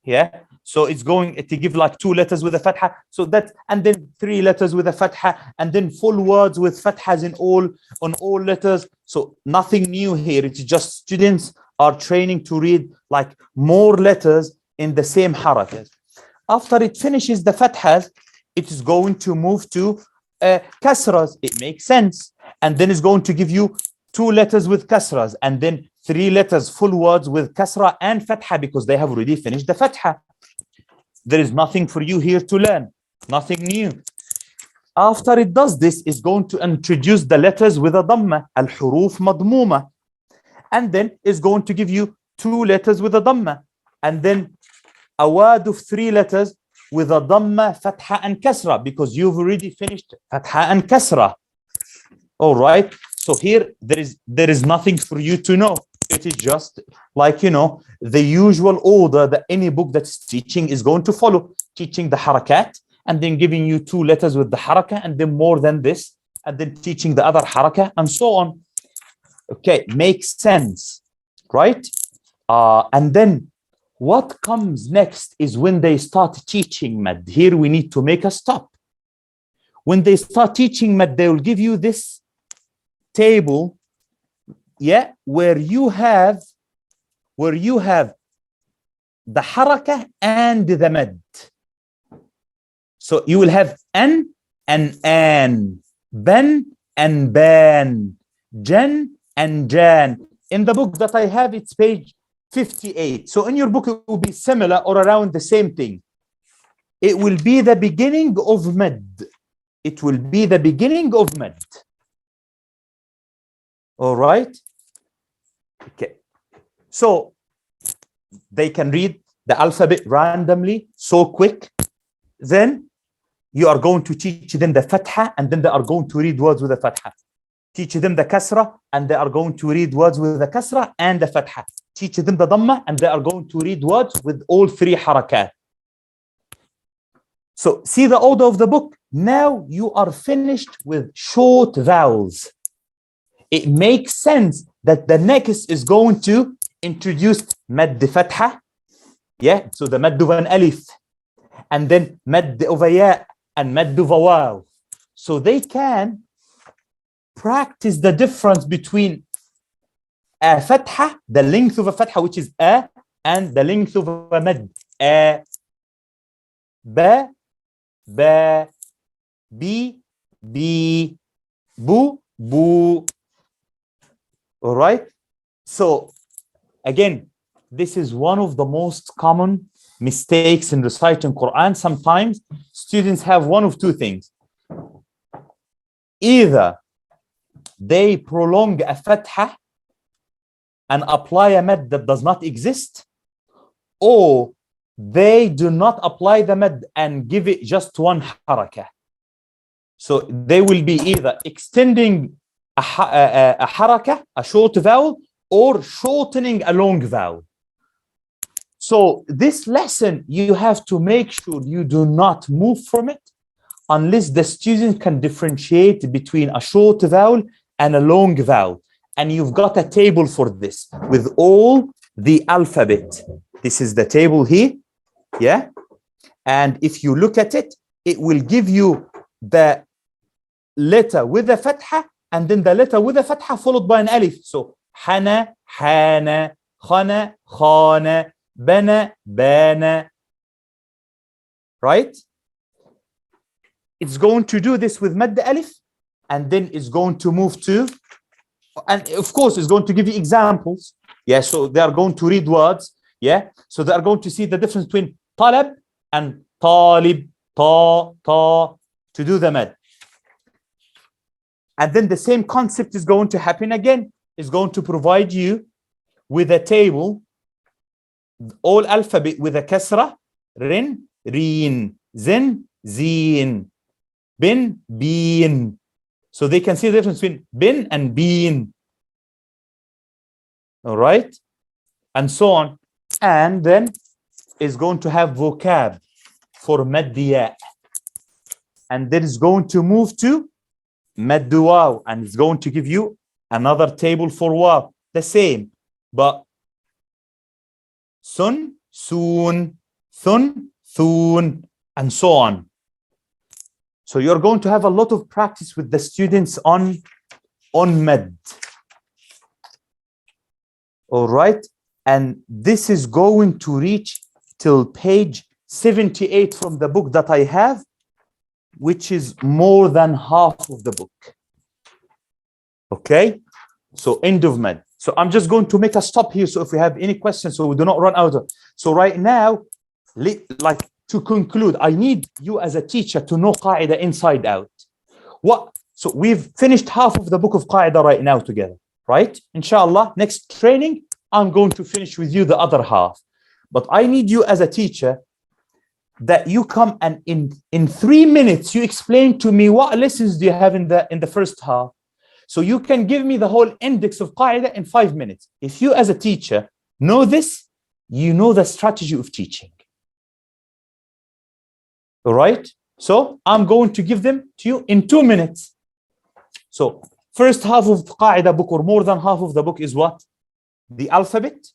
Yeah. So it's going to give like two letters with a fatha. So that, and then three letters with a fatha, and then full words with fathas on all letters. So nothing new here. It's just students are training to read like more letters in the same harakat. After it finishes the fathas, it is going to move to kasras. It makes sense. And then it's going to give you two letters with kasras, and then three letters full words with kasra and fatha, because they have already finished the fatha. There is nothing for you here to learn, nothing new. After it does this, it's going to introduce the letters with a dhamma, al-huruf madmuma, and then it's going to give you two letters with a dhamma, and then a word of three letters with a dhamma, fatha and kasra, because you've already finished fatha and kasra. All right. So here there is nothing for you to know. It is just like, you know, the usual order that any book that's teaching is going to follow, teaching the harakat and then giving you two letters with the haraka and then more than this, and then teaching the other haraka and so on. Okay, makes sense, right? And then what comes next is when they start teaching mad. Here we need to make a stop. When they start teaching mad, they will give you this table, yeah, where you have the haraka and the mad. So you will have an and an, ban and ban, jan and jan. In the book that I have, it's page 58. So in your book, it will be similar or around the same thing. It will be the beginning of mad. It will be the beginning of mad. All right. Okay. So they can read the alphabet randomly, so quick. Then you are going to teach them the fatha, and then they are going to read words with the fatha. Teach them the kasra, and they are going to read words with the kasra and the fatha. Teach them the dhamma, and they are going to read words with all three harakat. So see the order of the book. Now you are finished with short vowels. It makes sense that the next is going to introduce mad fatha. Yeah, so the mad of an alif, and then mad of a ya and mad of a waw. So they can practice the difference between a fatha, the length of a fatha, which is a, and the length of a mad. A, ba, ba, bi, bi, bu, bu. All right. So again, this is one of the most common mistakes in reciting Quran. Sometimes students have one of two things. Either they prolong a fatha and apply a mad that does not exist, or they do not apply the mad and give it just one haraka. So they will be either extending a haraka, a short vowel, or shortening a long vowel. So this lesson, you have to make sure you do not move from it unless the student can differentiate between a short vowel and a long vowel. And you've got a table for this with all the alphabet. This is the table here, yeah? And if you look at it, it will give you the letter with a fatha and then the letter with a fatha followed by an alif. So hana, hana, khana, khana, bana, bana. Right? It's going to do this with mad alif and then it's going to move to, and of course it's going to give you examples. Yeah, so they are going to read words. Yeah, so they are going to see the difference between talab and talib, ta, to do the mad. And then the same concept is going to happen again. It's going to provide you with a table, all alphabet with a kasra, rin, reen, zin, zeen, bin, been. So they can see the difference between bin and been. All right? And so on. And then it's going to have vocab for maddiya. And then it's going to move to maddu waw. And it's going to give you another table for waw. The same. But sun, soon, thun, thun, and so on. So you're going to have a lot of practice with the students on mad. All right. And this is going to reach till page 78 from the book that I have, which is more than half of the book. Okay. So end of mad. So I'm just going to make a stop here. So if we have any questions, so we do not run out of. So right now, like to conclude, I need you as a teacher to know Qaida inside out. What? So we've finished half of the book of Qaida right now together, right? Inshallah, next training, I'm going to finish with you the other half. But I need you as a teacher that you come and in 3 minutes, you explain to me what lessons do you have in the first half. So you can give me the whole index of Qaida in 5 minutes. If you as a teacher know this, you know the strategy of teaching. All right? So I'm going to give them to you in 2 minutes. So first half of the Qaida book, or more than half of the book, is what? The alphabet.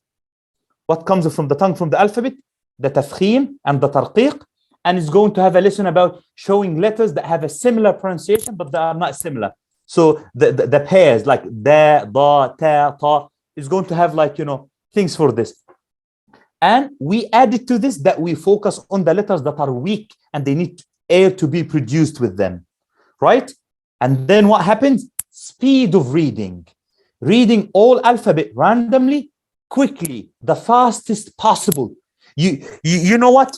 What comes from the tongue from the alphabet? The tafkhim and the tarqiq. And it's going to have a lesson about showing letters that have a similar pronunciation, but they are not similar. So the pairs like da, da, ta, is going to have, like, you know, things for this. And we added to this that we focus on the letters that are weak and they need air to be produced with them, right? And then what happens? Speed of reading. Reading all alphabet randomly, quickly, the fastest possible. You know what?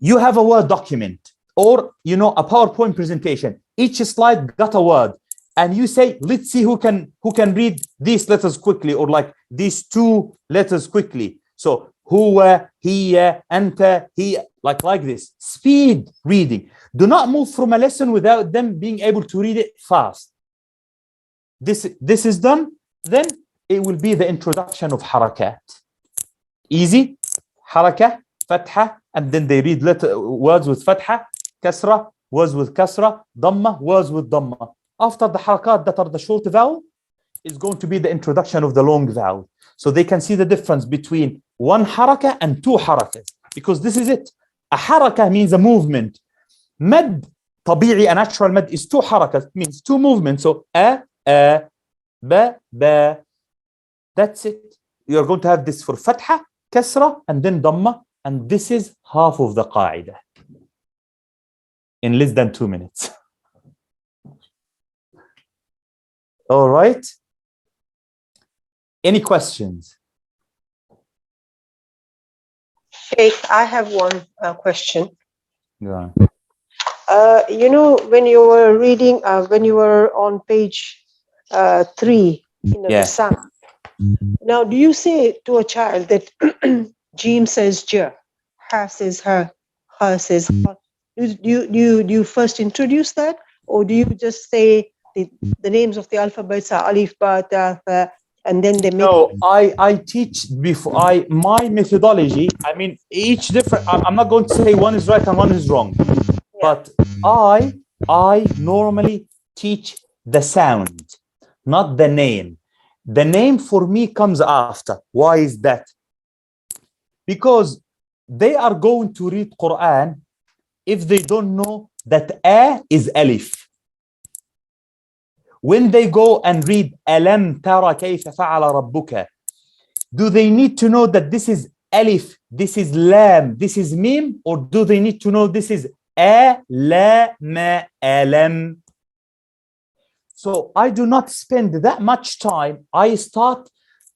You have a Word document or, you know, a PowerPoint presentation. Each slide got a word. And you say, let's see who can read these letters quickly, or like these 2 letters quickly. So huwa, hiya, anta, he, like this. Speed reading. Do not move from a lesson without them being able to read it fast. This is done, then it will be the introduction of harakat. Easy. Harakah, fatha, and then they read words with fatha, kasra, words with kasra, dhamma, words with dhamma. After the harakat that are the short vowel, is going to be the introduction of the long vowel. So they can see the difference between 1 harakah and 2 harakas, because this is it. A harakah means a movement. Mad, tabi'i, a natural mad, is 2 harakas, means 2 movements. So ba, ba. That's it. You're going to have this for fatha, kasra, and then dhamma. And this is half of the qaida in less than 2 minutes. All right. Any questions? Sheikh, I have one question. Yeah. You know, when you were reading, when you were on page 3 in the Sum. Now, do you say to a child that Jim says J, Ha says her says ha? Do you first introduce that, or do you just say the names of the alphabets are alif, ba, ta, tha, and then they make? No, I teach before. My methodology, I mean, each different. I'm not going to say one is right and one is wrong, but I normally teach the sound, not the name. The name for me comes after. Why is that? Because they are going to read Quran if they don't know that A is Alif. When they go and read Alam tara kayfa fa'ala rabbuka, do they need to know that this is Alif, this is Lam, this is Mim, or do they need to know this is A, La, Ma, Alam? So I do not spend that much time. I start,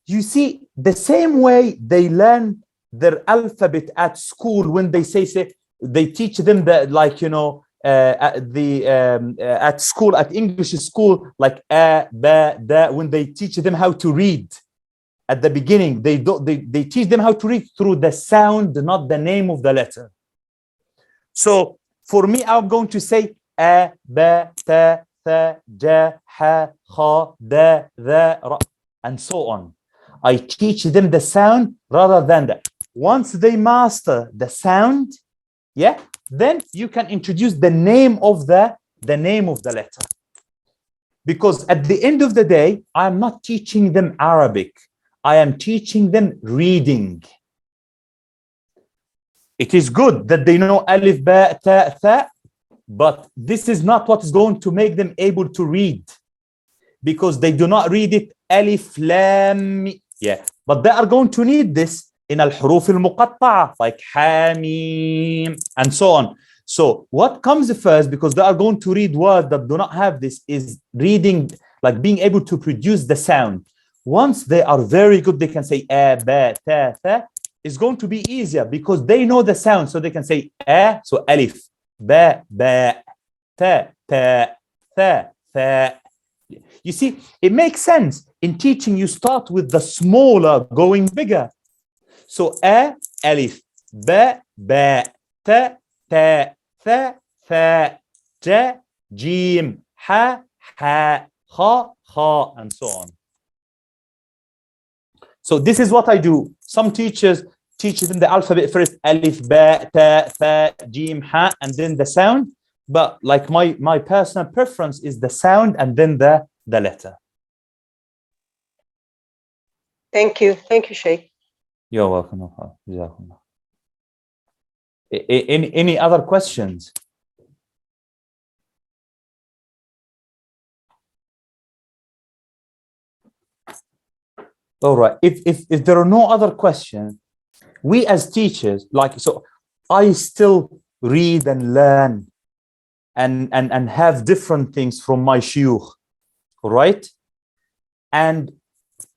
you see, the same way they learn their alphabet at school when they say they teach them that, like, you know, at school, at English school, like A, Ba, Da, when they teach them how to read at the beginning, they teach them how to read through the sound, not the name of the letter. So for me, I'm going to say A, Ba, Ta, Tha, Ja, Ha, Kha, Da, Dha, Ra, and so on. I teach them the sound rather than that. Once they master the sound, yeah, then you can introduce the name of the letter. Because at the end of the day, I'm not teaching them Arabic. I am teaching them reading. It is good that they know Alif, Ba, Ta, Tha, but this is not what is going to make them able to read, because they do not read it Alif, Lam, yeah. But they are going to need this in al-huruf al-muqatta'a, like Hamim, and so on. So what comes first, because they are going to read words that do not have this, is reading, like being able to produce the sound. Once they are very good, they can say A, Ba, Ta, Tha. It's going to be easier because they know the sound, so they can say A, so Alif, Ba, Ba, Ta, Ta, Tha, Tha. You see, it makes sense. In teaching, you start with the smaller, going bigger. So A, Alif, Ba, Ba, Ta, Ta, Tha, Tha, Ja, Jim, Ha, Ha, Kha, Kha, and so on. So this is what I do. Some teachers teach them the alphabet first, Alif, Ba, Ta, Tha, Jim, Ha, and then the sound. But like my personal preference is the sound and then the letter. Thank you. Thank you, Sheikh. You're welcome. Any other questions? All right. If there are no other questions, we as teachers, like, so I still read and learn and have different things from my shuyukh, right? And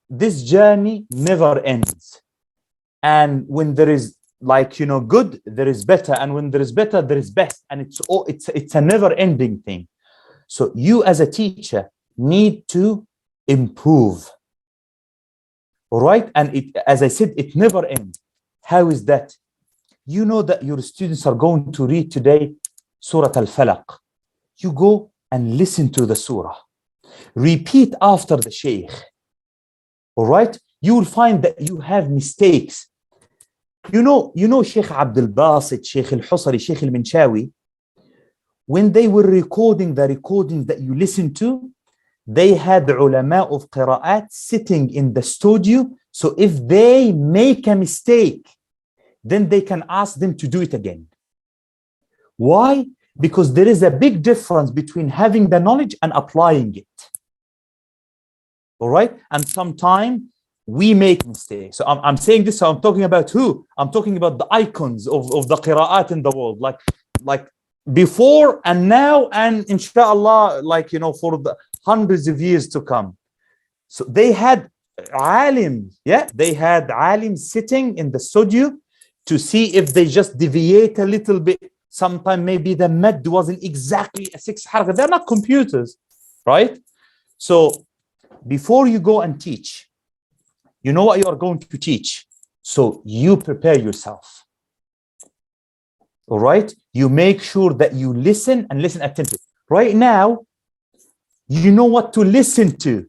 this journey never ends. And when there is, like, you know, good, there is better, and when there is better, there is best, and it's a never-ending thing. So you as a teacher need to improve, all right? And it, as I said, it never ends. How is that? You know that your students are going to read today Surah Al-Falaq. You go and listen to the surah. Repeat after the sheikh, all right? You will find that you have mistakes. You know Sheikh Al-Abbas, Sheikh Al-Husari, Sheikh Al-Minshawi, when they were recording the recordings that you listen to, they had ulama of qira'at sitting in the studio. So if they make a mistake, then they can ask them to do it again. Why? Because there is a big difference between having the knowledge and applying it. All right? And sometimes we make mistakes. So I'm saying this, so I'm talking about who? I'm talking about the icons of the qira'at in the world, like before and now, and inshallah, like, you know, for the hundreds of years to come. So they had alim, yeah, they had alim sitting in the studio to see if they just deviate a little bit. Sometimes maybe the mad wasn't exactly a 6 haraka. They're not computers, right? So before you go and teach, you know what you are going to teach. So you prepare yourself. All right? You make sure that you listen and listen attentively. Right now, you know what to listen to.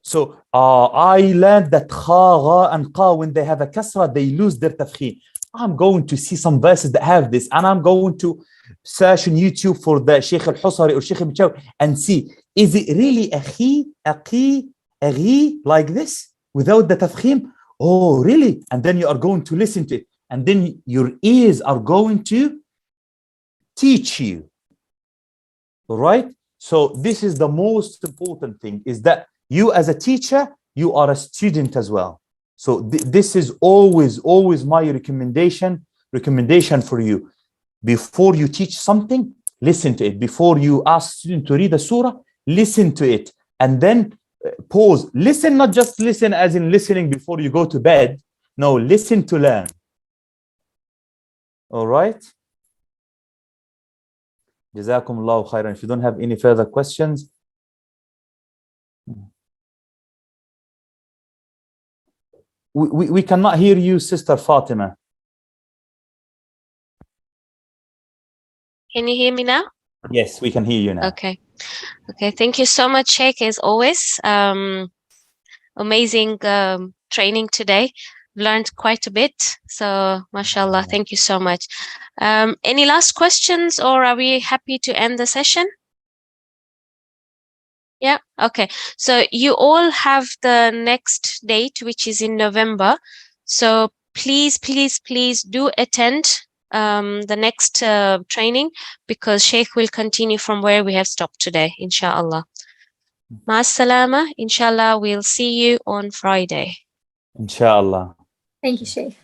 So I learned that kha, gha, and qa, when they have a kasra, they lose their tafkhim. I'm going to see some verses that have this, and I'm going to search on YouTube for the Sheikh Al-Husari or Sheikh Al-Minshawi and see, is it really a khi, a qi, a ghi, like this, without the tafkhim? Oh, really? And then you are going to listen to it. and then your ears are going to teach you. All right? So this is the most important thing, is that you as a teacher, you are a student as well. So this is always my recommendation for you. Before you teach something, listen to it. Before you ask students to read a surah, listen to it. And then pause. Listen, not just listen as in listening before you go to bed. No, listen to learn. All right? Jazakum Allahu khairan. If you don't have any further questions. We cannot hear you, Sister Fatima. Can you hear me now? Yes, we can hear you now. Okay. Thank you so much, Sheikh, as always. Amazing training today. Learned quite a bit. So, mashallah, thank you so much. Any last questions, or are we happy to end the session? Yeah, okay. So you all have the next date, which is in November. So please do attend the next training, because Sheikh will continue from where we have stopped today, inshallah. Ma'as salama. Inshallah, we'll see you on Friday. Inshallah. Thank you, Sheikh.